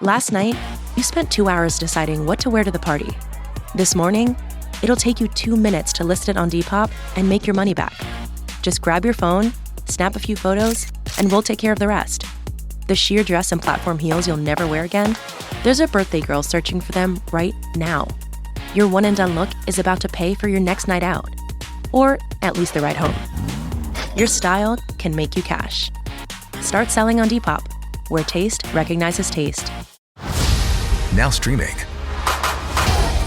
Last night, you spent 2 hours deciding what to wear to the party. This morning, it'll take you 2 minutes to list it on Depop and make your money back. Just grab your phone, snap a few photos, and we'll take care of the rest. The sheer dress and platform heels you'll never wear again? There's a birthday girl searching for them right now. Your one and done look is about to pay for your next night out. Or at least the ride home. Your style can make you cash. Start selling on Depop, where taste recognizes taste. Now streaming.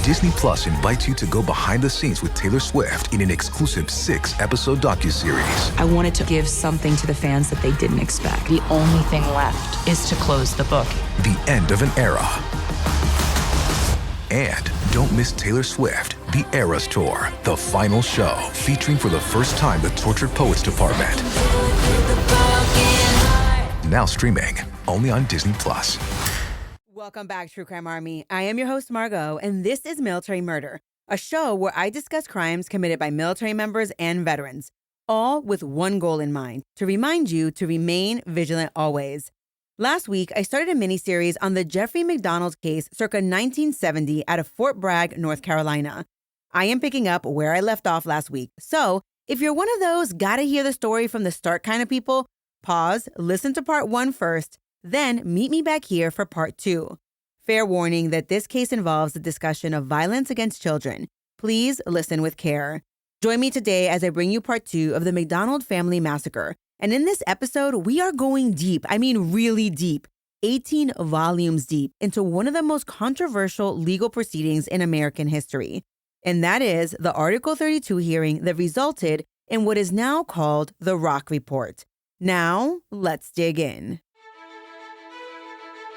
Disney Plus invites you to go behind the scenes with Taylor Swift in an exclusive 6-episode docuseries. I wanted to give something to the fans that they didn't expect. The only thing left is to close the book. The end of an era. And don't miss Taylor Swift, The Eras Tour, the final show, featuring for the first time the Tortured Poets Department. Now streaming, only on Disney Plus. Welcome back, True Crime Army. I am your host, Margot, and this is Military Murder, a show where I discuss crimes committed by military members and veterans, all with one goal in mind, to remind you to remain vigilant always. Last week, I started a miniseries on the Jeffrey MacDonald case circa 1970 out of Fort Bragg, North Carolina. I am picking up where I left off last week, so if you're one of those gotta hear the story from the start kind of people, pause, listen to part 1 first, then meet me back here for part 2. Fair warning that this case involves the discussion of violence against children. Please listen with care. Join me today as I bring you part 2 of the MacDonald family massacre. And in this episode, we are going deep, I mean really deep, 18 volumes deep into one of the most controversial legal proceedings in American history. And that is the Article 32 hearing that resulted in what is now called the Rock Report. Now, let's dig in.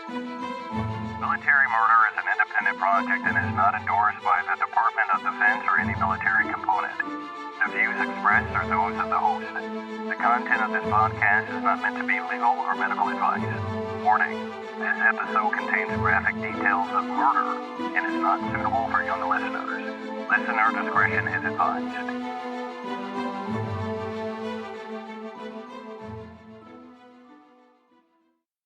Military murder is an independent project and is not endorsed by the Department of Defense or any military component. The views expressed are those of the host. The content of this podcast is not meant to be legal or medical advice. Warning, this episode contains graphic details of murder and is not suitable for young listeners. Listener discretion is advised.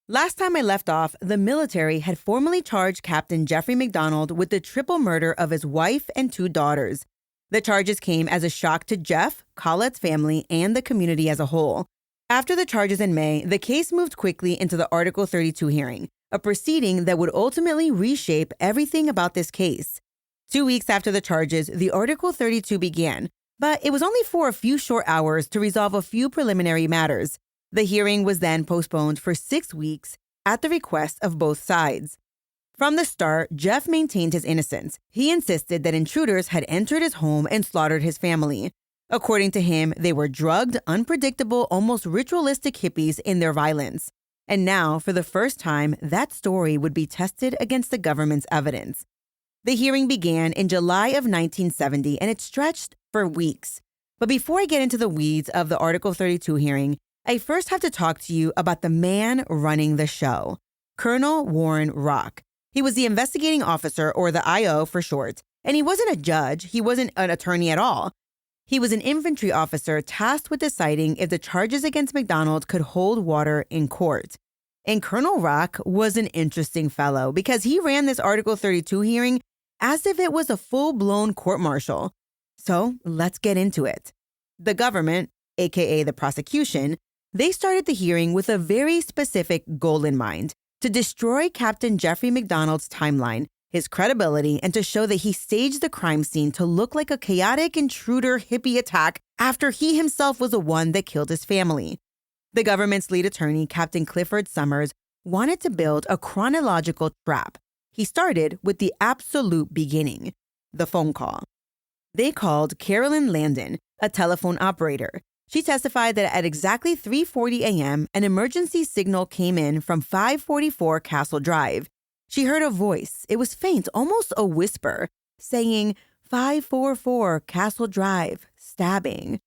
Last time I left off, the military had formally charged Captain Jeffrey MacDonald with the triple murder of his wife and 2 daughters. The charges came as a shock to Jeff, Colette's family, and the community as a whole. After the charges in May, the case moved quickly into the Article 32 hearing, a proceeding that would ultimately reshape everything about this case. 2 weeks after the charges, the Article 32 began, but it was only for a few short hours to resolve a few preliminary matters. The hearing was then postponed for 6 weeks at the request of both sides. From the start, Jeff maintained his innocence. He insisted that intruders had entered his home and slaughtered his family. According to him, they were drugged, unpredictable, almost ritualistic hippies in their violence. And now, for the first time, that story would be tested against the government's evidence. The hearing began in July of 1970, and it stretched for weeks. But before I get into the weeds of the Article 32 hearing, I first have to talk to you about the man running the show, Colonel Warren Rock. He was the investigating officer, or the IO for short, and he wasn't a judge. He wasn't an attorney at all. He was an infantry officer tasked with deciding if the charges against MacDonald could hold water in court. And Colonel Rock was an interesting fellow because he ran this Article 32 hearing as if it was a full-blown court-martial. So let's get into it. The government, aka the prosecution, they started the hearing with a very specific goal in mind: to destroy Captain Jeffrey MacDonald's timeline, his credibility, and to show that he staged the crime scene to look like a chaotic intruder hippie attack after he himself was the one that killed his family. The government's lead attorney, Captain Clifford Summers, wanted to build a chronological trap. He started with the absolute beginning, the phone call. They called Carolyn Landon, a telephone operator. She testified that at exactly 3:40 a.m., an emergency signal came in from 544 Castle Drive. She heard a voice. It was faint, almost a whisper, saying, 544 Castle Drive, stabbing.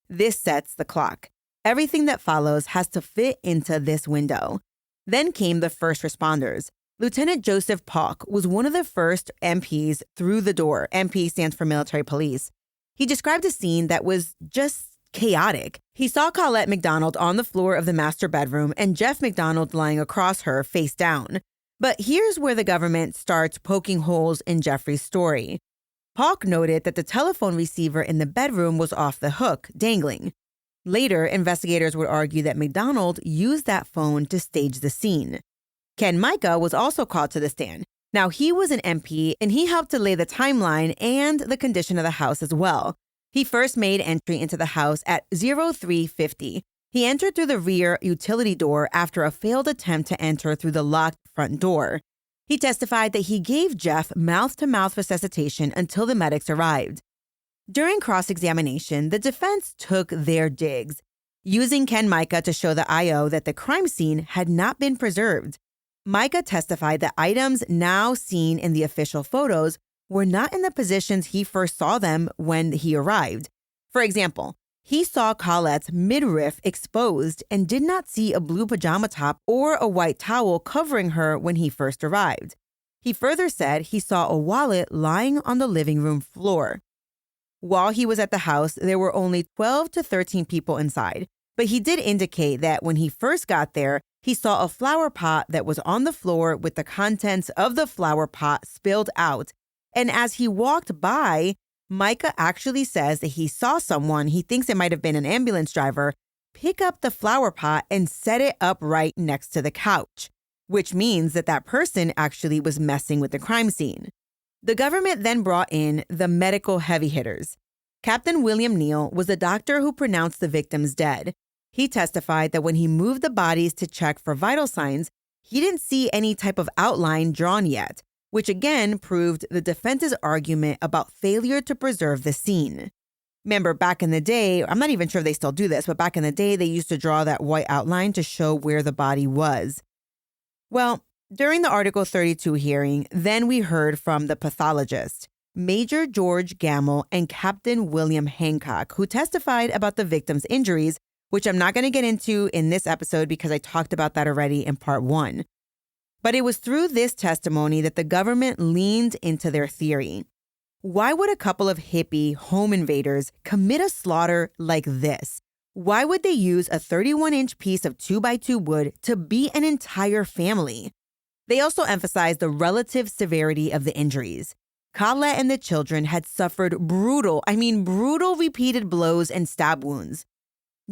This sets the clock. Everything that follows has to fit into this window. Then came the first responders. Lieutenant Joseph Polk was one of the first MPs through the door. MP stands for military police. He described a scene that was just chaotic. He saw Colette MacDonald on the floor of the master bedroom and Jeff MacDonald lying across her face down. But here's where the government starts poking holes in Jeffrey's story. Hawk noted that the telephone receiver in the bedroom was off the hook, dangling. Later, investigators would argue that MacDonald used that phone to stage the scene. Ken Micah was also called to the stand. Now, he was an MP, and he helped to lay the timeline and the condition of the house as well. He first made entry into the house at 0350. He entered through the rear utility door after a failed attempt to enter through the locked front door. He testified that he gave Jeff mouth-to-mouth resuscitation until the medics arrived. During cross-examination, the defense took their digs, using Ken Micah to show the IO that the crime scene had not been preserved. Micah testified that items now seen in the official photos were not in the positions he first saw them when he arrived. For example, he saw Colette's midriff exposed and did not see a blue pajama top or a white towel covering her when he first arrived. He further said he saw a wallet lying on the living room floor. While he was at the house, there were only 12 to 13 people inside, but he did indicate that when he first got there, he saw a flower pot that was on the floor with the contents of the flower pot spilled out. And as he walked by, Micah actually says that he saw someone, he thinks it might have been an ambulance driver, pick up the flower pot and set it up right next to the couch, which means that that person actually was messing with the crime scene. The government then brought in the medical heavy hitters. Captain William Neal was the doctor who pronounced the victims dead. He testified that when he moved the bodies to check for vital signs, he didn't see any type of outline drawn yet, which again proved the defense's argument about failure to preserve the scene. Remember, back in the day, I'm not even sure if they still do this, but back in the day, they used to draw that white outline to show where the body was. Well, during the Article 32 hearing, then we heard from the pathologist, Major George Gamble and Captain William Hancock, who testified about the victims' injuries, which I'm not going to get into in this episode because I talked about that already in part 1. But it was through this testimony that the government leaned into their theory. Why would a couple of hippie home invaders commit a slaughter like this? Why would they use a 31-inch piece of 2x2 wood to beat an entire family? They also emphasized the relative severity of the injuries. Colette and the children had suffered brutal repeated blows and stab wounds.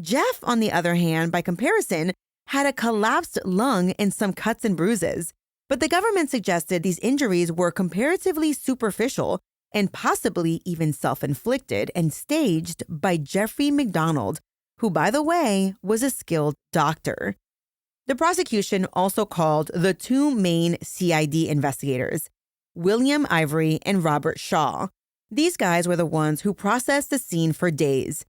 Jeff, on the other hand, by comparison, had a collapsed lung and some cuts and bruises. But the government suggested these injuries were comparatively superficial and possibly even self-inflicted and staged by Jeffrey MacDonald, who, by the way, was a skilled doctor. The prosecution also called the two main CID investigators, William Ivory and Robert Shaw. These guys were the ones who processed the scene for days.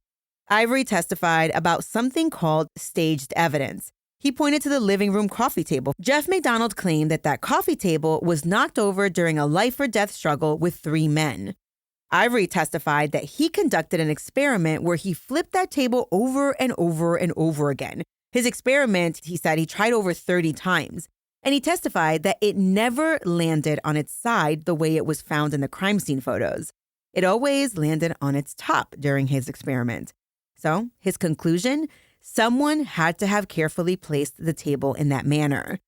Ivory testified about something called staged evidence. He pointed to the living room coffee table. Jeff MacDonald claimed that that coffee table was knocked over during a life-or-death struggle with 3 men. Ivory testified that he conducted an experiment where he flipped that table over and over and over again. His experiment, he said, he tried over 30 times. And he testified that it never landed on its side the way it was found in the crime scene photos. It always landed on its top during his experiment. So, his conclusion, someone had to have carefully placed the table in that manner.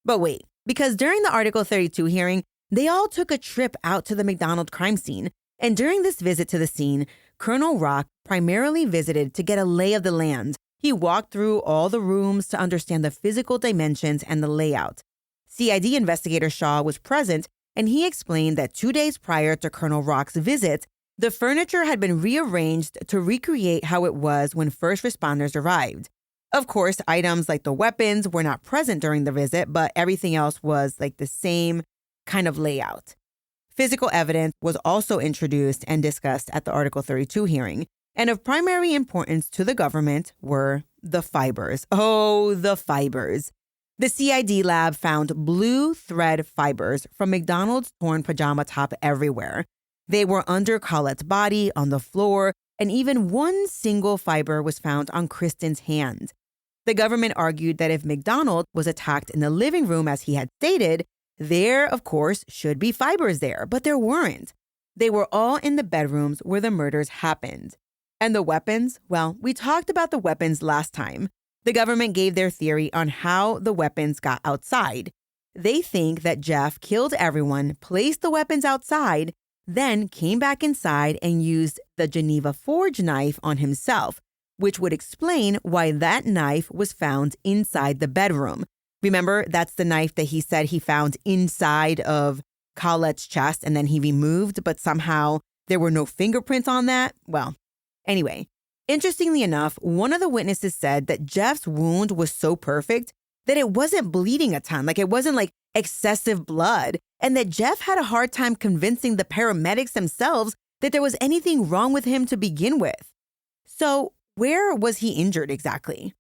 But wait, because during the Article 32 hearing, they all took a trip out to the MacDonald crime scene. And during this visit to the scene, Colonel Rock primarily visited to get a lay of the land. He walked through all the rooms to understand the physical dimensions and the layout. CID investigator Shaw was present, and he explained that 2 days prior to Colonel Rock's visit, the furniture had been rearranged to recreate how it was when first responders arrived. Of course, items like the weapons were not present during the visit, but everything else was like the same kind of layout. Physical evidence was also introduced and discussed at the Article 32 hearing, and of primary importance to the government were the fibers. Oh, the fibers. The CID lab found blue thread fibers from MacDonald's torn pajama top everywhere. They were under Colette's body, on the floor, and even one single fiber was found on Kristen's hand. The government argued that if MacDonald was attacked in the living room as he had stated, there, of course, should be fibers there, but there weren't. They were all in the bedrooms where the murders happened. And the weapons? Well, we talked about the weapons last time. The government gave their theory on how the weapons got outside. They think that Jeff killed everyone, placed the weapons outside, then came back inside and used the Geneva Forge knife on himself, which would explain why that knife was found inside the bedroom. Remember, that's the knife that he said he found inside of Colette's chest and then he removed, but somehow there were no fingerprints on that. Well, anyway, interestingly enough, one of the witnesses said that Jeff's wound was so perfect that it wasn't bleeding a ton, like it wasn't like excessive blood, and that Jeff had a hard time convincing the paramedics themselves that there was anything wrong with him to begin with. So where was he injured exactly?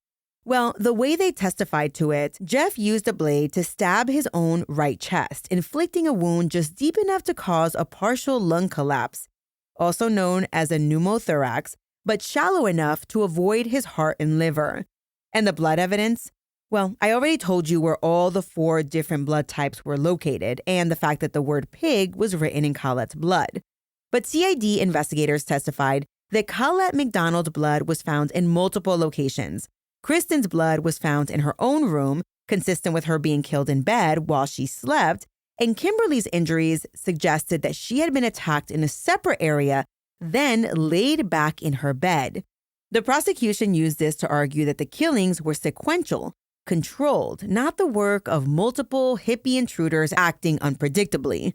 Well, the way they testified to it, Jeff used a blade to stab his own right chest, inflicting a wound just deep enough to cause a partial lung collapse, also known as a pneumothorax, but shallow enough to avoid his heart and liver. And the blood evidence? Well, I already told you where all the 4 different blood types were located and the fact that the word pig was written in Colette's blood. But CID investigators testified that Colette MacDonald's blood was found in multiple locations. Kristen's blood was found in her own room, consistent with her being killed in bed while she slept, and Kimberly's injuries suggested that she had been attacked in a separate area, then laid back in her bed. The prosecution used this to argue that the killings were sequential, controlled, not the work of multiple hippie intruders acting unpredictably.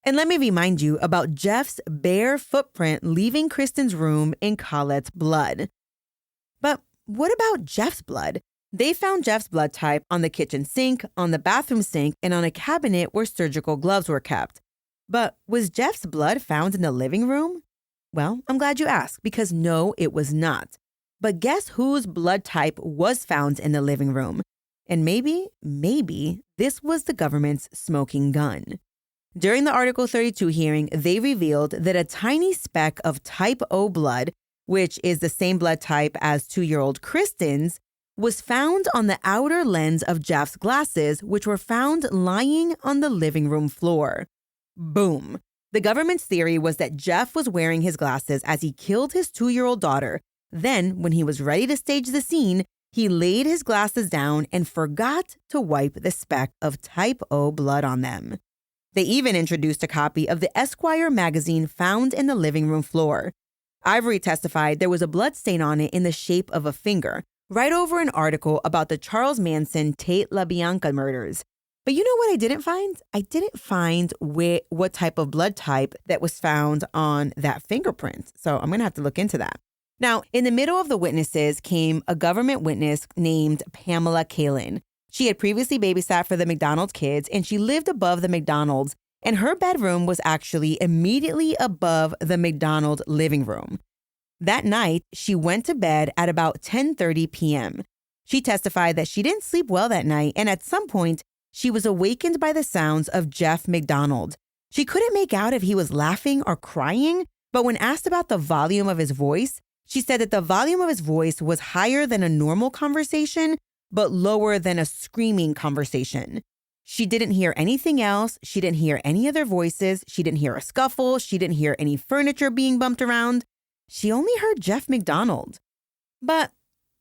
And let me remind you about Jeff's bare footprint leaving Kristen's room in Colette's blood. But what about Jeff's blood? They found Jeff's blood type on the kitchen sink, on the bathroom sink, and on a cabinet where surgical gloves were kept. But was Jeff's blood found in the living room? Well, I'm glad you asked, because no, it was not. But guess whose blood type was found in the living room? And maybe this was the government's smoking gun. During the Article 32 hearing, they revealed that a tiny speck of type O blood, which is the same blood type as 2-year-old Kristen's, was found on the outer lens of Jeff's glasses, which were found lying on the living room floor. Boom. The government's theory was that Jeff was wearing his glasses as he killed his 2-year-old daughter. Then, when he was ready to stage the scene, he laid his glasses down and forgot to wipe the speck of type O blood on them. They even introduced a copy of the Esquire magazine found in the living room floor. Ivory testified there was a blood stain on it in the shape of a finger, right over an article about the Charles Manson Tate LaBianca murders. But you know what I didn't find? I didn't find what type of blood type that was found on that fingerprint. So I'm going to have to look into that. Now, in the middle of the witnesses came a government witness named Pamela Kalin. She had previously babysat for the MacDonald kids, and she lived above the MacDonalds, and her bedroom was actually immediately above the MacDonald living room. That night, she went to bed at about 10:30 p.m. She testified that she didn't sleep well that night, and at some point, she was awakened by the sounds of Jeff MacDonald. She couldn't make out if he was laughing or crying, but when asked about the volume of his voice, she said that the volume of his voice was higher than a normal conversation, but lower than a screaming conversation. She didn't hear anything else. She didn't hear any other voices. She didn't hear a scuffle. She didn't hear any furniture being bumped around. She only heard Jeff MacDonald. But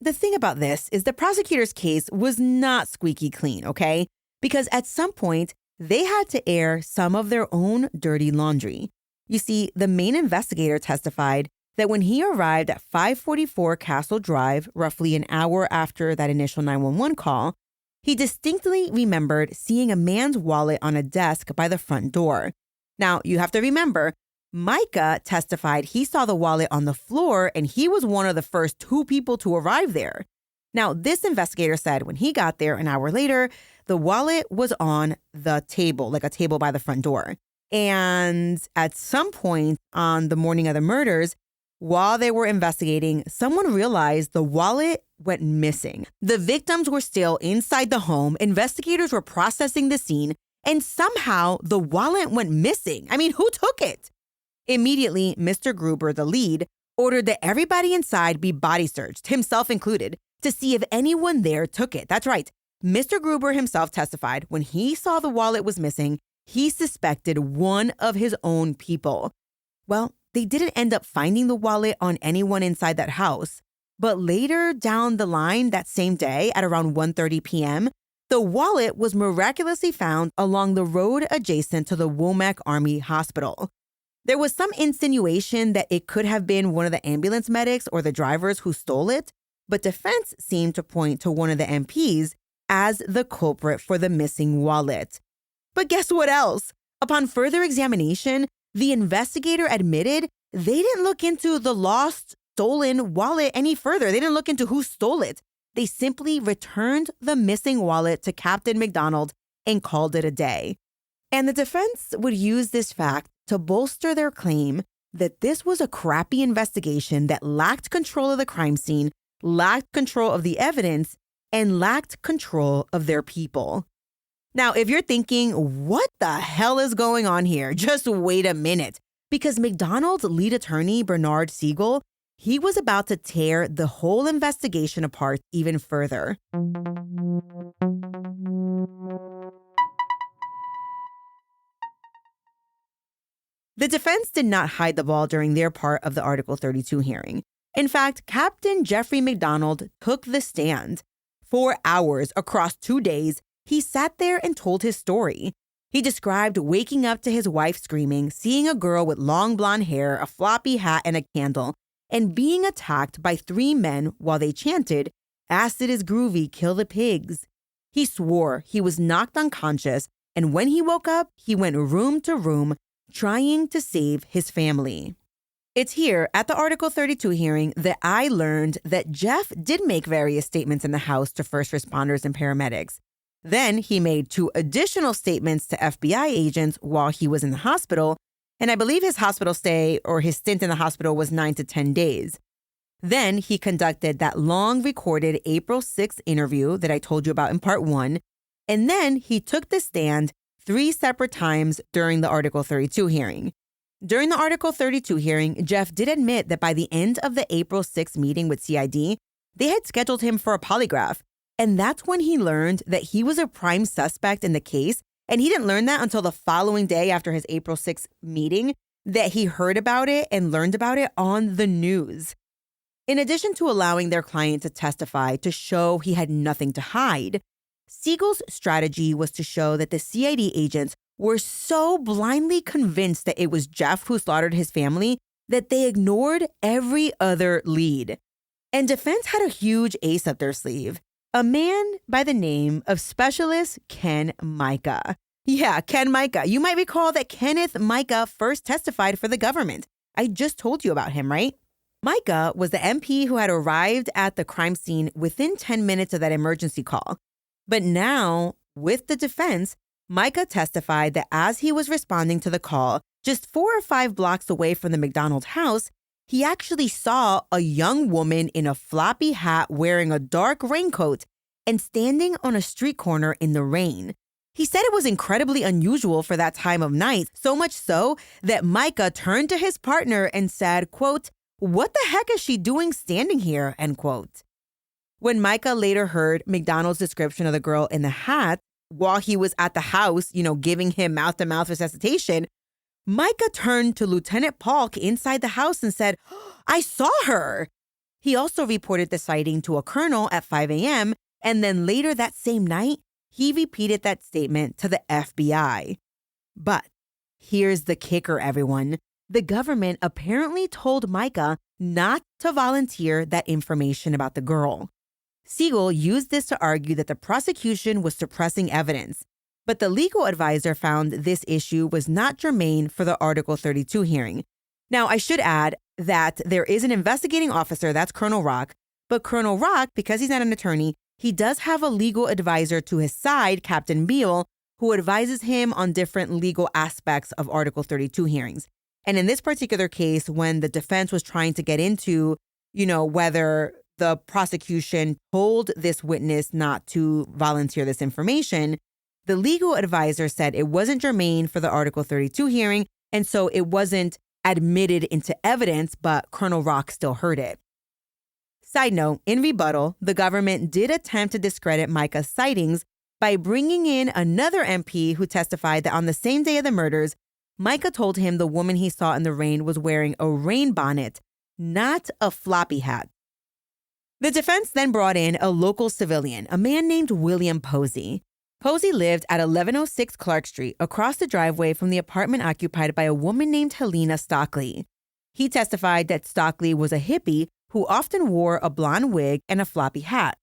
the thing about this is the prosecutor's case was not squeaky clean, okay? Because at some point, they had to air some of their own dirty laundry. You see, the main investigator testified that when he arrived at 544 Castle Drive, roughly an hour after that initial 911 call, he distinctly remembered seeing a man's wallet on a desk by the front door. Now, you have to remember, Micah testified he saw the wallet on the floor and he was one of the first 2 people to arrive there. Now, this investigator said when he got there an hour later, the wallet was on the table, like a table by the front door. And at some point on the morning of the murders, while they were investigating, someone realized the wallet went missing. The victims were still inside the home. Investigators were processing the scene, and somehow the wallet went missing. I mean, who took it? Immediately, Mr. Gruber, the lead, ordered that everybody inside be body searched, himself included, to see if anyone there took it. That's right. Mr. Gruber himself testified when he saw the wallet was missing, he suspected one of his own people. Well, they didn't end up finding the wallet on anyone inside that house. But later down the line that same day at around 1:30 p.m., The wallet was miraculously found along the road adjacent to the Womack Army Hospital. There was some insinuation that it could have been one of the ambulance medics or the drivers who stole it, but defense seemed to point to one of the MPs as the culprit for the missing wallet. But guess what else? Upon further examination, the investigator admitted they didn't look into the lost, stolen wallet any further. They didn't look into who stole it. They simply returned the missing wallet to Captain MacDonald and called it a day. And the defense would use this fact to bolster their claim that this was a crappy investigation that lacked control of the crime scene, lacked control of the evidence, and lacked control of their people. Now, if you're thinking, what the hell is going on here? Just wait a minute. Because MacDonald's lead attorney, Bernard Siegel, he was about to tear the whole investigation apart even further. The defense did not hide the ball during their part of the Article 32 hearing. In fact, Captain Jeffrey MacDonald took the stand. 4 hours across 2 days, he sat there and told his story. He described waking up to his wife screaming, seeing a girl with long blonde hair, a floppy hat, and a candle, and being attacked by 3 men while they chanted, "Acid is groovy, kill the pigs." He swore he was knocked unconscious, and when he woke up, he went room to room trying to save his family. It's here at the Article 32 hearing that I learned that Jeff did make various statements in the house to first responders and paramedics. Then he made 2 additional statements to FBI agents while he was in the hospital, and I believe his hospital stay or his stint in the hospital was 9 to 10 days. Then he conducted that long recorded April 6th interview that I told you about in part 1, and then he took the stand 3 separate times during the Article 32 hearing. During the Article 32 hearing, Jeff did admit that by the end of the April 6th meeting with CID, they had scheduled him for a polygraph. And that's when he learned that he was a prime suspect in the case. And he didn't learn that until the following day after his April 6th meeting, that he heard about it and learned about it on the news. In addition to allowing their client to testify to show he had nothing to hide, Siegel's strategy was to show that the CID agents were so blindly convinced that it was Jeff who slaughtered his family that they ignored every other lead. And defense had a huge ace up their sleeve. A man by the name of Specialist Ken Micah. Yeah, Ken Micah. You might recall that Kenneth Micah first testified for the government. I just told you about him, right? Micah was the MP who had arrived at the crime scene within 10 minutes of that emergency call. But now, with the defense, Micah testified that as he was responding to the call, just 4 or 5 blocks away from the MacDonald house, he actually saw a young woman in a floppy hat wearing a dark raincoat and standing on a street corner in the rain. He said it was incredibly unusual for that time of night, so much so that Micah turned to his partner and said, quote, "What the heck is she doing standing here?" End quote. When Micah later heard MacDonald's description of the girl in the hat while he was at the house, giving him mouth-to-mouth resuscitation, Micah turned to Lieutenant Polk inside the house and said, "I saw her." He also reported the sighting to a colonel at 5 a.m., and then later that same night, he repeated that statement to the FBI. But here's the kicker, everyone. The government apparently told Micah not to volunteer that information about the girl. Siegel used this to argue that the prosecution was suppressing evidence. But the legal advisor found this issue was not germane for the Article 32 hearing. Now, I should add that there is an investigating officer, that's Colonel Rock, but Colonel Rock, because he's not an attorney, he does have a legal advisor to his side, Captain Beale, who advises him on different legal aspects of Article 32 hearings. And in this particular case, when the defense was trying to get into, whether the prosecution told this witness not to volunteer this information, the legal advisor said it wasn't germane for the Article 32 hearing, and so it wasn't admitted into evidence, but Colonel Rock still heard it. Side note, in rebuttal, the government did attempt to discredit Micah's sightings by bringing in another MP who testified that on the same day of the murders, Micah told him the woman he saw in the rain was wearing a rain bonnet, not a floppy hat. The defense then brought in a local civilian, a man named William Posey. Posey lived at 1106 Clark Street, across the driveway from the apartment occupied by a woman named Helena Stockley. He testified that Stockley was a hippie who often wore a blonde wig and a floppy hat.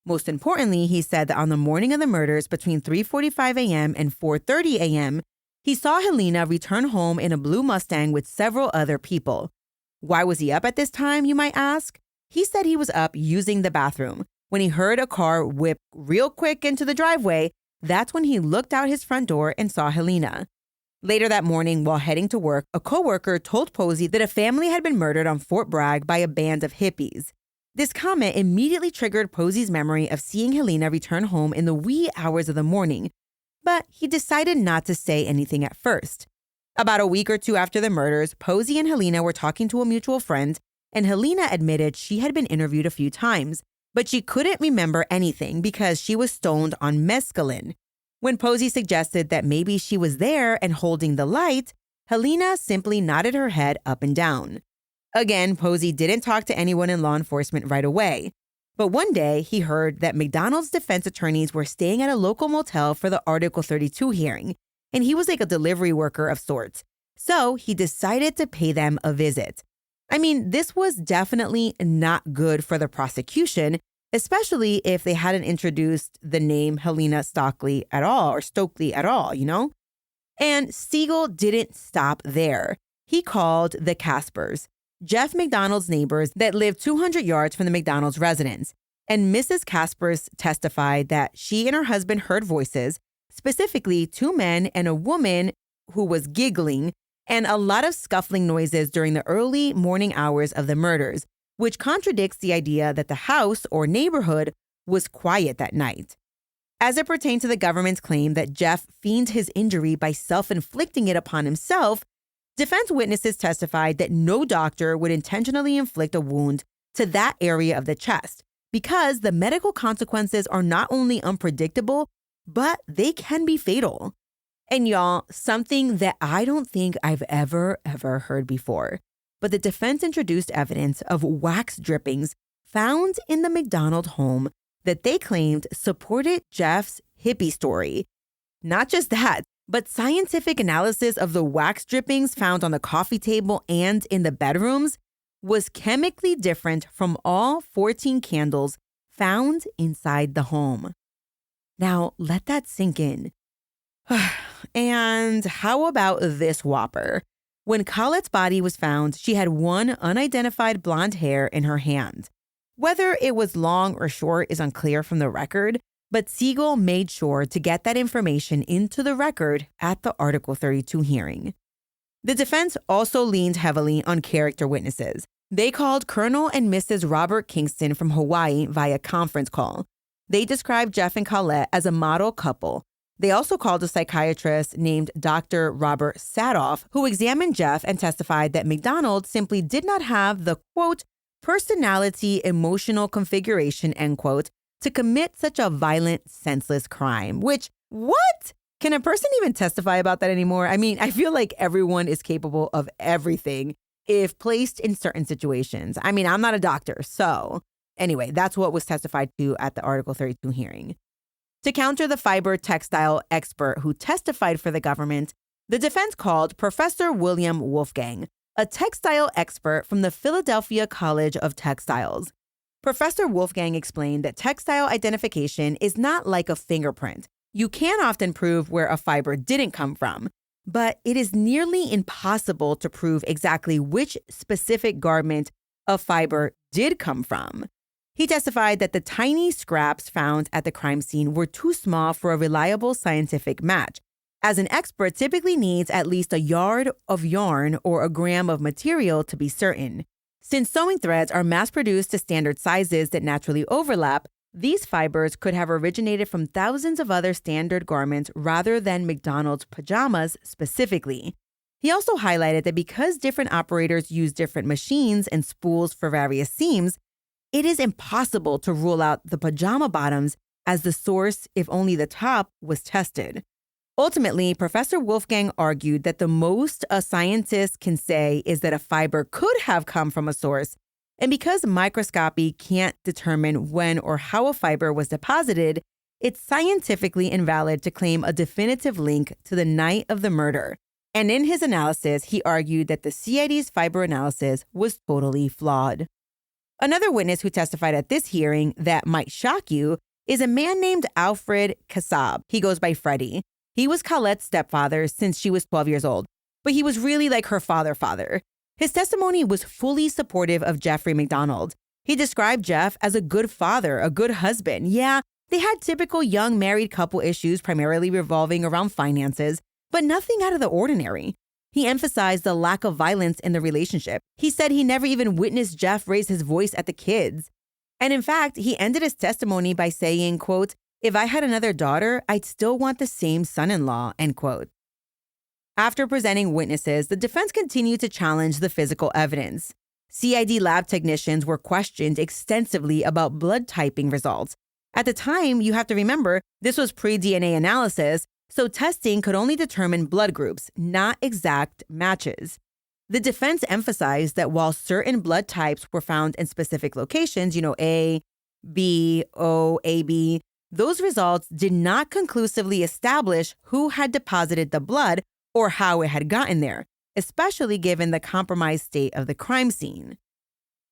Most importantly, he said that on the morning of the murders between 3:45 a.m. and 4:30 a.m., he saw Helena return home in a blue Mustang with several other people. Why was he up at this time, you might ask? He said he was up using the bathroom. When he heard a car whip real quick into the driveway, that's when he looked out his front door and saw Helena. Later that morning, while heading to work, a coworker told Posey that a family had been murdered on Fort Bragg by a band of hippies. This comment immediately triggered Posey's memory of seeing Helena return home in the wee hours of the morning, but he decided not to say anything at first. About a week or two after the murders, Posey and Helena were talking to a mutual friend, and Helena admitted she had been interviewed a few times, but she couldn't remember anything because she was stoned on mescaline. When Posey suggested that maybe she was there and holding the light, Helena simply nodded her head up and down. Again, Posey didn't talk to anyone in law enforcement right away. But one day, he heard that MacDonald's defense attorneys were staying at a local motel for the Article 32 hearing, and he was like a delivery worker of sorts. So he decided to pay them a visit. I mean, this was definitely not good for the prosecution, especially if they hadn't introduced the name Helena Stockley at all, or Stokely at all, you know? And Siegel didn't stop there. He called the Caspers, Jeff MacDonald's neighbors that lived 200 yards from the MacDonald's residence. And Mrs. Caspers testified that she and her husband heard voices, specifically two men and a woman who was giggling, and a lot of scuffling noises during the early morning hours of the murders, which contradicts the idea that the house or neighborhood was quiet that night. As it pertained to the government's claim that Jeff feigned his injury by self-inflicting it upon himself, defense witnesses testified that no doctor would intentionally inflict a wound to that area of the chest because the medical consequences are not only unpredictable, but they can be fatal. And y'all, something that I don't think I've ever heard before, but the defense introduced evidence of wax drippings found in the MacDonald home that they claimed supported Jeff's hippie story. Not just that, but scientific analysis of the wax drippings found on the coffee table and in the bedrooms was chemically different from all 14 candles found inside the home. Now, let that sink in. And how about this whopper? When Colette's body was found, she had one unidentified blonde hair in her hand. Whether it was long or short is unclear from the record, but Siegel made sure to get that information into the record at the Article 32 hearing. The defense also leaned heavily on character witnesses. They called Colonel and Mrs. Robert Kingston from Hawaii via conference call. They described Jeff and Colette as a model couple. They also called a psychiatrist named Dr. Robert Sadoff, who examined Jeff and testified that MacDonald simply did not have the, quote, personality emotional configuration, end quote, to commit such a violent, senseless crime. Which, what? Can a person even testify about that anymore? I mean, I feel like everyone is capable of everything if placed in certain situations. I mean, I'm not a doctor, so anyway, that's what was testified to at the Article 32 hearing. To counter the fiber textile expert who testified for the government, the defense called Professor William Wolfgang, a textile expert from the Philadelphia College of Textiles. Professor Wolfgang explained that textile identification is not like a fingerprint. You can often prove where a fiber didn't come from, but it is nearly impossible to prove exactly which specific garment a fiber did come from. He testified that the tiny scraps found at the crime scene were too small for a reliable scientific match, as an expert typically needs at least a yard of yarn or a gram of material to be certain. Since sewing threads are mass-produced to standard sizes that naturally overlap, these fibers could have originated from thousands of other standard garments rather than MacDonald's pajamas specifically. He also highlighted that because different operators use different machines and spools for various seams, it is impossible to rule out the pajama bottoms as the source if only the top was tested. Ultimately, Professor Wolfgang argued that the most a scientist can say is that a fiber could have come from a source And because microscopy can't determine when or how a fiber was deposited, it's scientifically invalid to claim a definitive link to the night of the murder. And in his analysis, he argued that the CID's fiber analysis was totally flawed. Another witness who testified at this hearing that might shock you is a man named Alfred Kassab. He goes by Freddie. He was Colette's stepfather since she was 12 years old, but he was really like her father. His testimony was fully supportive of Jeffrey MacDonald. He described Jeff as a good father, a good husband. Yeah, they had typical young married couple issues primarily revolving around finances, but nothing out of the ordinary. He emphasized the lack of violence in the relationship. He said he never even witnessed Jeff raise his voice at the kids. And in fact, he ended his testimony by saying, quote, "If I had another daughter, I'd still want the same son-in-law," end quote. After presenting witnesses, the defense continued to challenge the physical evidence. CID lab technicians were questioned extensively about blood typing results. At the time, you have to remember, this was pre-DNA analysis, so testing could only determine blood groups, not exact matches. The defense emphasized that while certain blood types were found in specific locations, A, B, O, AB, those results did not conclusively establish who had deposited the blood or how it had gotten there, especially given the compromised state of the crime scene.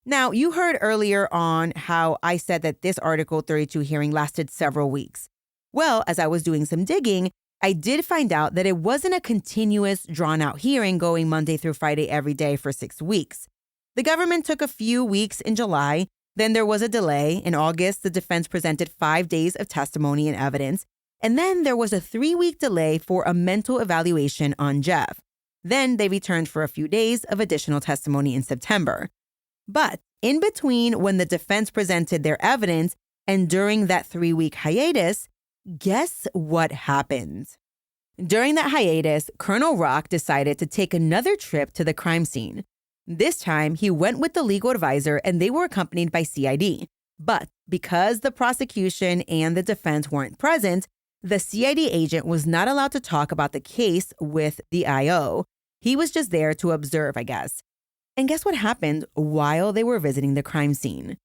Now, you heard earlier on how I said that this Article 32 hearing lasted several weeks. Well, as I was doing some digging, I did find out that it wasn't a continuous, drawn-out hearing going Monday through Friday every day for 6 weeks. The government took a few weeks in July, then there was a delay. In August, the defense presented 5 days of testimony and evidence, and then there was a 3-week delay for a mental evaluation on Jeff. Then they returned for a few days of additional testimony in September. But in between when the defense presented their evidence and during that 3-week hiatus, guess what happened? During that hiatus, Colonel Rock decided to take another trip to the crime scene. This time, he went with the legal advisor and they were accompanied by CID. But because the prosecution and the defense weren't present, the CID agent was not allowed to talk about the case with the IO. He was just there to observe, I guess. And guess what happened while they were visiting the crime scene?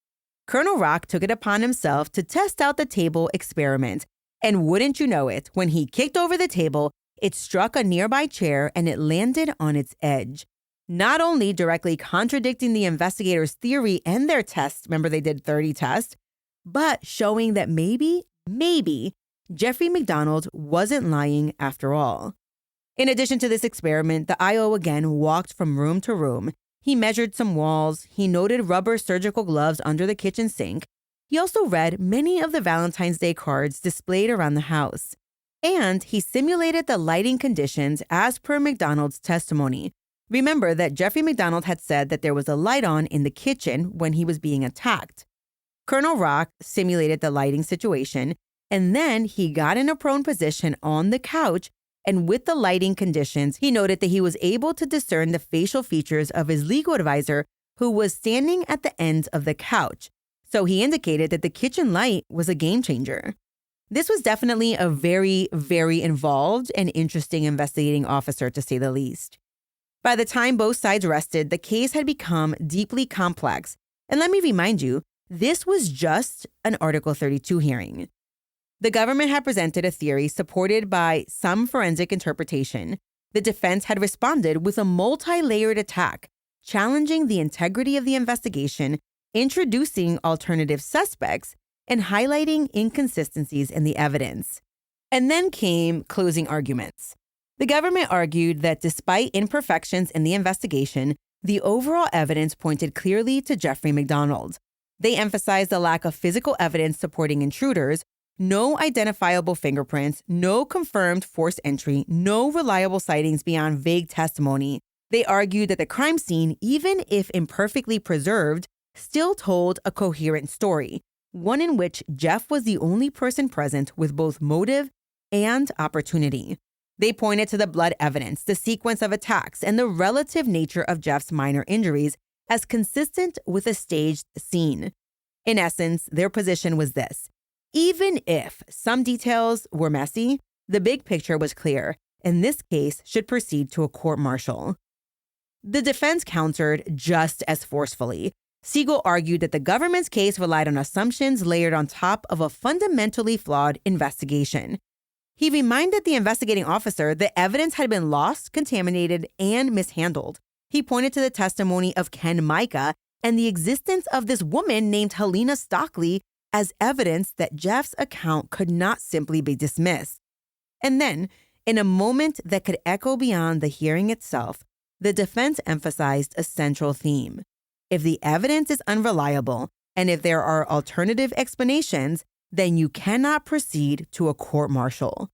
Colonel Rock took it upon himself to test out the table experiment. And wouldn't you know it, when he kicked over the table, it struck a nearby chair and it landed on its edge. Not only directly contradicting the investigators' theory and their tests, remember they did 30 tests, but showing that maybe Jeffrey MacDonald wasn't lying after all. In addition to this experiment, the IO again walked from room to room. He measured some walls. He noted rubber surgical gloves under the kitchen sink. He also read many of the Valentine's Day cards displayed around the house. And he simulated the lighting conditions as per MacDonald's testimony. Remember that Jeffrey MacDonald had said that there was a light on in the kitchen when he was being attacked. Colonel Rock simulated the lighting situation, and then he got in a prone position on the couch, and with the lighting conditions, he noted that he was able to discern the facial features of his legal advisor who was standing at the end of the couch. So he indicated that the kitchen light was a game changer. This was definitely a very, very involved and interesting investigating officer, to say the least. By the time both sides rested, the case had become deeply complex. And let me remind you, this was just an Article 32 hearing. The government had presented a theory supported by some forensic interpretation. The defense had responded with a multi-layered attack, challenging the integrity of the investigation, introducing alternative suspects, and highlighting inconsistencies in the evidence. And then came closing arguments. The government argued that despite imperfections in the investigation, the overall evidence pointed clearly to Jeffrey MacDonald. They emphasized the lack of physical evidence supporting intruders, no identifiable fingerprints, no confirmed forced entry, no reliable sightings beyond vague testimony. They argued that the crime scene, even if imperfectly preserved, still told a coherent story, one in which Jeff was the only person present with both motive and opportunity. They pointed to the blood evidence, the sequence of attacks, and the relative nature of Jeff's minor injuries as consistent with a staged scene. In essence, their position was this: even if some details were messy, the big picture was clear, and this case should proceed to a court-martial. The defense countered just as forcefully. Siegel argued that the government's case relied on assumptions layered on top of a fundamentally flawed investigation. He reminded the investigating officer that evidence had been lost, contaminated, and mishandled. He pointed to the testimony of Ken Micah and the existence of this woman named Helena Stockley as evidence that Jeff's account could not simply be dismissed. And then, in a moment that could echo beyond the hearing itself, the defense emphasized a central theme. If the evidence is unreliable, and if there are alternative explanations, then you cannot proceed to a court-martial.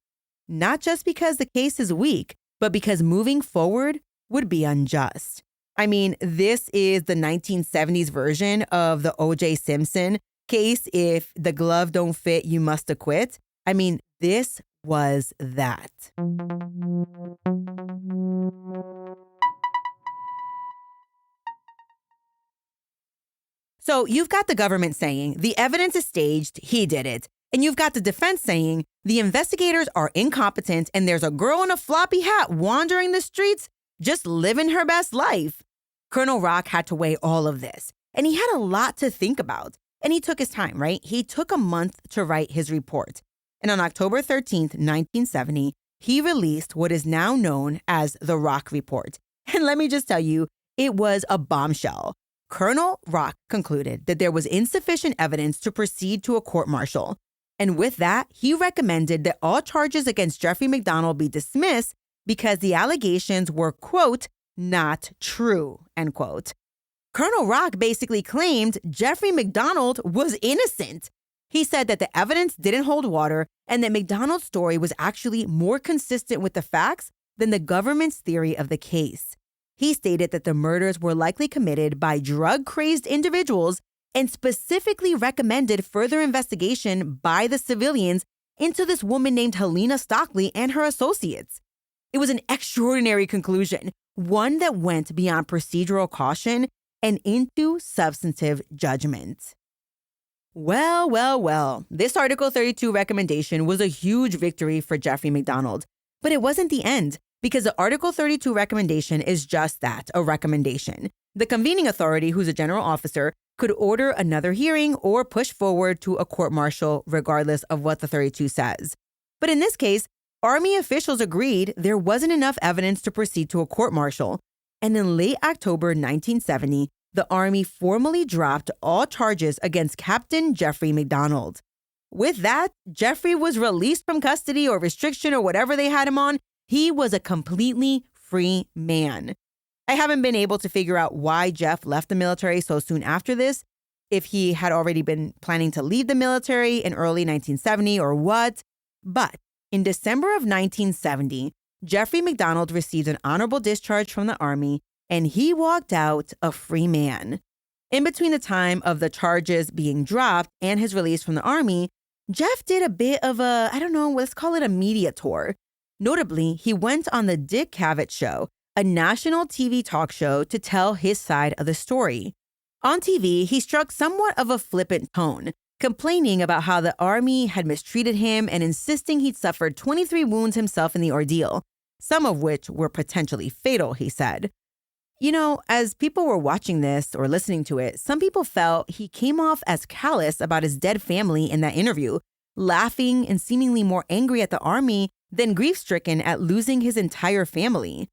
Not just because the case is weak, but because moving forward would be unjust. I mean, this is the 1970s version of the O.J. Simpson case, if the glove don't fit, you must acquit. I mean, this was that. So you've got the government saying the evidence is staged, he did it. And you've got the defense saying the investigators are incompetent and there's a girl in a floppy hat wandering the streets, just living her best life. Colonel Rock had to weigh all of this, and he had a lot to think about. And he took his time, right? He took a month to write his report. And on October 13th, 1970, he released what is now known as the Rock Report. And let me just tell you, it was a bombshell. Colonel Rock concluded that there was insufficient evidence to proceed to a court-martial. And with that, he recommended that all charges against Jeffrey MacDonald be dismissed because the allegations were, quote, not true, end quote. Colonel Rock basically claimed Jeffrey MacDonald was innocent. He said that the evidence didn't hold water and that MacDonald's story was actually more consistent with the facts than the government's theory of the case. He stated that the murders were likely committed by drug-crazed individuals and specifically recommended further investigation by the civilians into this woman named Helena Stockley and her associates. It was an extraordinary conclusion, one that went beyond procedural caution and into substantive judgment. Well, this Article 32 recommendation was a huge victory for Jeffrey MacDonald. But it wasn't the end, because the Article 32 recommendation is just that, a recommendation. The convening authority, who's a general officer, could order another hearing or push forward to a court-martial regardless of what the 32 says. But in this case, Army officials agreed there wasn't enough evidence to proceed to a court-martial. And in late October 1970, the Army formally dropped all charges against Captain Jeffrey MacDonald. With that, Jeffrey was released from custody or restriction or whatever they had him on. He was a completely free man. I haven't been able to figure out why Jeff left the military so soon after this, if he had already been planning to leave the military in early 1970 or what. But in December of 1970, Jeffrey MacDonald received an honorable discharge from the Army, and he walked out a free man. In between the time of the charges being dropped and his release from the Army, Jeff did a bit of a, let's call it a media tour. Notably, he went on the Dick Cavett Show, a national TV talk show, to tell his side of the story. On TV, he struck somewhat of a flippant tone, complaining about how the Army had mistreated him and insisting he'd suffered 23 wounds himself in the ordeal, some of which were potentially fatal, he said. You know, as people were watching this or listening to it, some people felt he came off as callous about his dead family in that interview, laughing and seemingly more angry at the Army than grief-stricken at losing his entire family.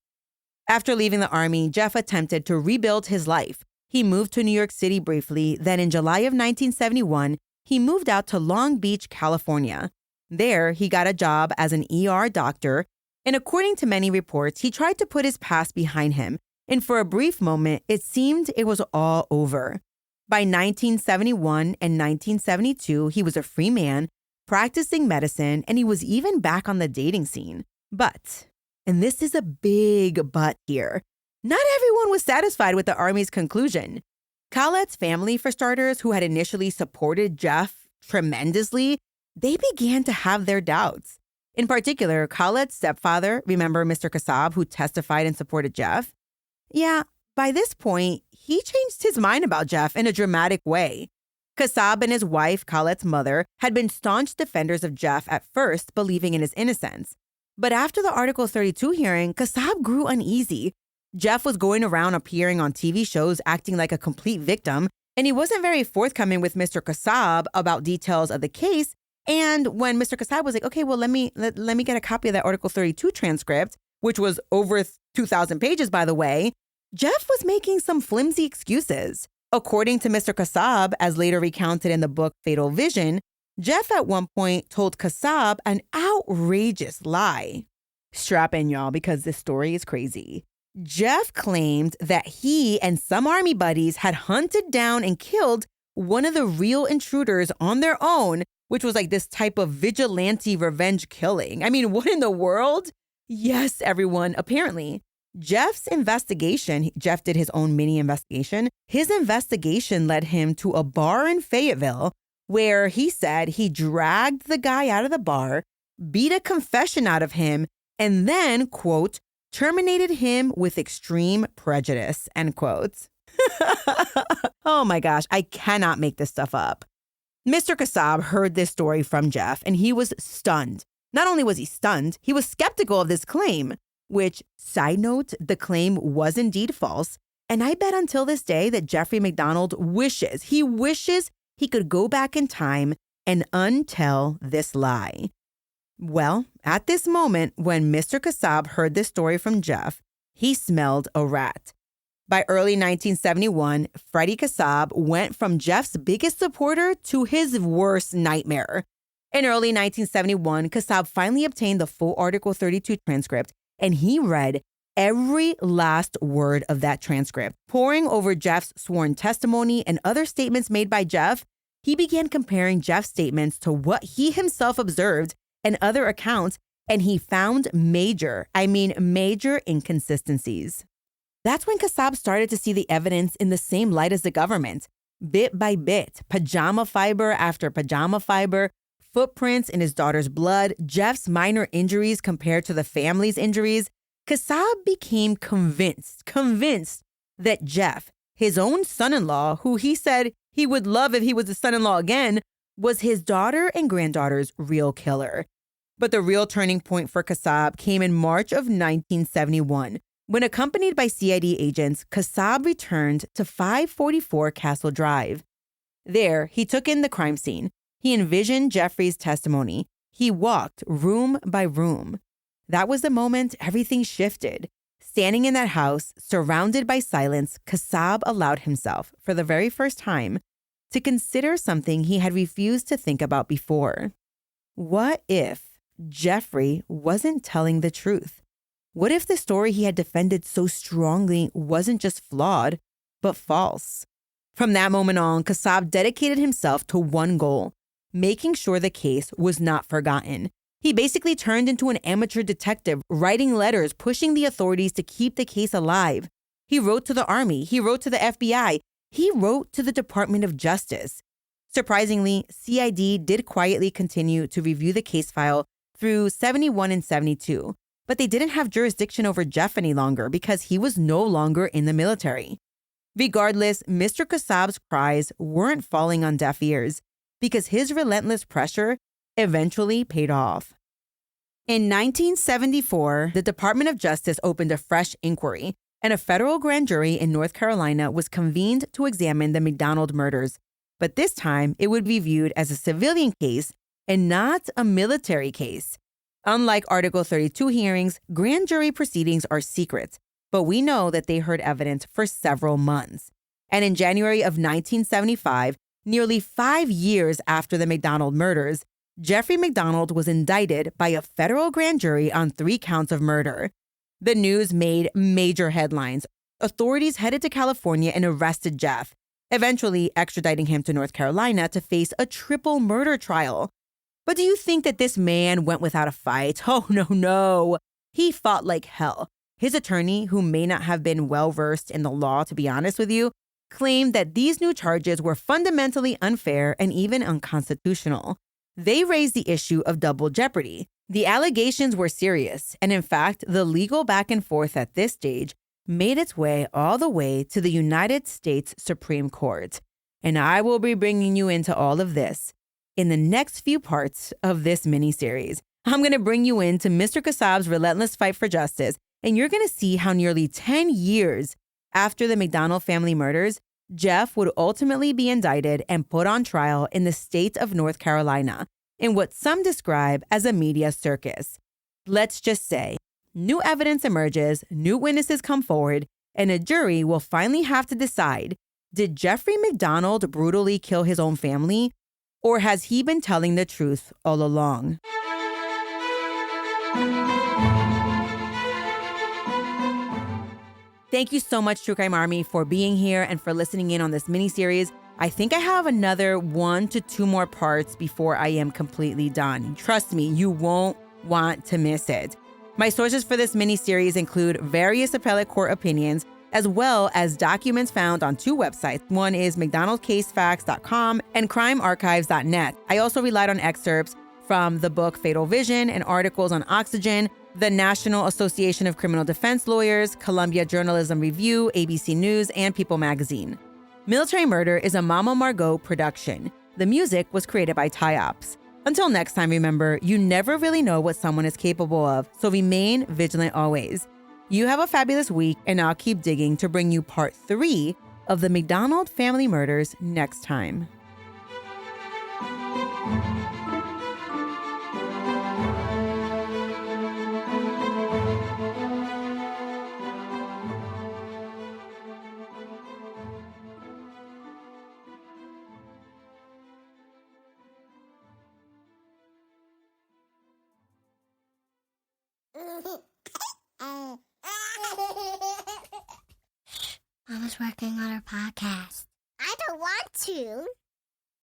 After leaving the Army, Jeff attempted to rebuild his life. He moved to New York City briefly, then in July of 1971, he moved out to Long Beach, California. There, he got a job as an ER doctor, and according to many reports, he tried to put his past behind him, and for a brief moment, it seemed it was all over. By 1971 and 1972, he was a free man, practicing medicine, and he was even back on the dating scene. But, and this is a big but here, not everyone was satisfied with the Army's conclusion. Colette's family, for starters, who had initially supported Jeff tremendously, they began to have their doubts. In particular, Colette's stepfather, remember Mr. Kassab, who testified and supported Jeff? Yeah, by this point, he changed his mind about Jeff in a dramatic way. Kassab and his wife, Colette's mother, had been staunch defenders of Jeff at first, believing in his innocence. But after the Article 32 hearing, Kassab grew uneasy. Jeff was going around appearing on TV shows acting like a complete victim, And he wasn't very forthcoming with Mr. Kassab about details of the case. And when Mr. Kassab was like, okay, well, let me get a copy of that Article 32 transcript, which was over 2,000 pages, by the way, Jeff was making some flimsy excuses. According to Mr. Kassab, as later recounted in the book Fatal Vision, Jeff at one point told Kassab an outrageous lie. Strap in, y'all, because this story is crazy. Jeff claimed that he and some army buddies had hunted down and killed one of the real intruders on their own, which was like this type of vigilante revenge killing. I mean, what in the world? Yes, everyone. Apparently, Jeff's investigation, Jeff did his own mini investigation. His investigation led him to a bar in Fayetteville where he said he dragged the guy out of the bar, beat a confession out of him, and then, quote, terminated him with extreme prejudice, end quote. Oh my gosh, I cannot make this stuff up. Mr. Kassab heard this story from Jeff and he was stunned. Not only was he stunned, he was skeptical of this claim, which, side note, the claim was indeed false. And I bet until this day that Jeffrey MacDonald wishes he could go back in time and untell this lie. Well, at this moment, when Mr. Kassab heard this story from Jeff, he smelled a rat. By early 1971, Freddie Kassab went from Jeff's biggest supporter to his worst nightmare. In early 1971, Kassab finally obtained the full Article 32 transcript, and he read every last word of that transcript. Poring over Jeff's sworn testimony and other statements made by Jeff, he began comparing Jeff's statements to what he himself observed and other accounts, and he found major inconsistencies. That's when Kassab started to see the evidence in the same light as the government. Bit by bit, pajama fiber after pajama fiber, footprints in his daughter's blood, Jeff's minor injuries compared to the family's injuries. Kassab became convinced that Jeff, his own son-in-law, who he said he would love if he was a son-in-law again, was his daughter and granddaughter's real killer. But the real turning point for Kassab came in March of 1971, when accompanied by CID agents, Kassab returned to 544 Castle Drive. There, he took in the crime scene. He envisioned Jeffrey's testimony. He walked room by room. That was the moment everything shifted. Standing in that house, surrounded by silence, Kassab allowed himself, for the very first time, to consider something he had refused to think about before. What if Jeffrey wasn't telling the truth? What if the story he had defended so strongly wasn't just flawed, but false? From that moment on, Kassab dedicated himself to one goal, making sure the case was not forgotten. He basically turned into an amateur detective, writing letters, pushing the authorities to keep the case alive. He wrote to the Army. He wrote to the FBI. He wrote to the Department of Justice. Surprisingly, CID did quietly continue to review the case file through 71 and 72, but they didn't have jurisdiction over Jeff any longer because he was no longer in the military. Regardless, Mr. Kassab's cries weren't falling on deaf ears because his relentless pressure eventually paid off. In 1974, the Department of Justice opened a fresh inquiry, and a federal grand jury in North Carolina was convened to examine the MacDonald murders. But this time, it would be viewed as a civilian case and not a military case. Unlike Article 32 hearings, grand jury proceedings are secret, but we know that they heard evidence for several months. And in January of 1975, nearly 5 years after the MacDonald murders, Jeffrey MacDonald was indicted by a federal grand jury on 3 counts of murder. The news made major headlines. Authorities headed to California and arrested Jeff, eventually extraditing him to North Carolina to face a triple murder trial. But do you think that this man went without a fight? Oh, no. He fought like hell. His attorney, who may not have been well-versed in the law, to be honest with you, claimed that these new charges were fundamentally unfair and even unconstitutional. They raised the issue of double jeopardy. The allegations were serious, and in fact, the legal back and forth at this stage made its way all the way to the United States Supreme Court. And I will be bringing you into all of this in the next few parts of this mini-series. I'm going to bring you into Mr. Kassab's relentless fight for justice, and you're going to see how nearly 10 years after the MacDonald family murders, Jeff would ultimately be indicted and put on trial in the state of North Carolina in what some describe as a media circus. Let's just say, new evidence emerges, new witnesses come forward, and a jury will finally have to decide, did Jeffrey MacDonald brutally kill his own family, or has he been telling the truth all along? Thank you so much, True Crime Army, for being here and for listening in on this miniseries. I think I have another 1 to 2 more parts before I am completely done. Trust me, you won't want to miss it. My sources for this miniseries include various appellate court opinions, as well as documents found on 2 websites. One is mcdonaldcasefacts.com and crimearchives.net. I also relied on excerpts from the book Fatal Vision and articles on Oxygen, the National Association of Criminal Defense Lawyers, Columbia Journalism Review, ABC News, and People Magazine. Military Murder is a Mama Margot production. The music was created by Ty-Ops. Until next time, remember, you never really know what someone is capable of, so remain vigilant always. You have a fabulous week, and I'll keep digging to bring you part 3 of the MacDonald family murders next time. Mama's working on her podcast. I don't want to.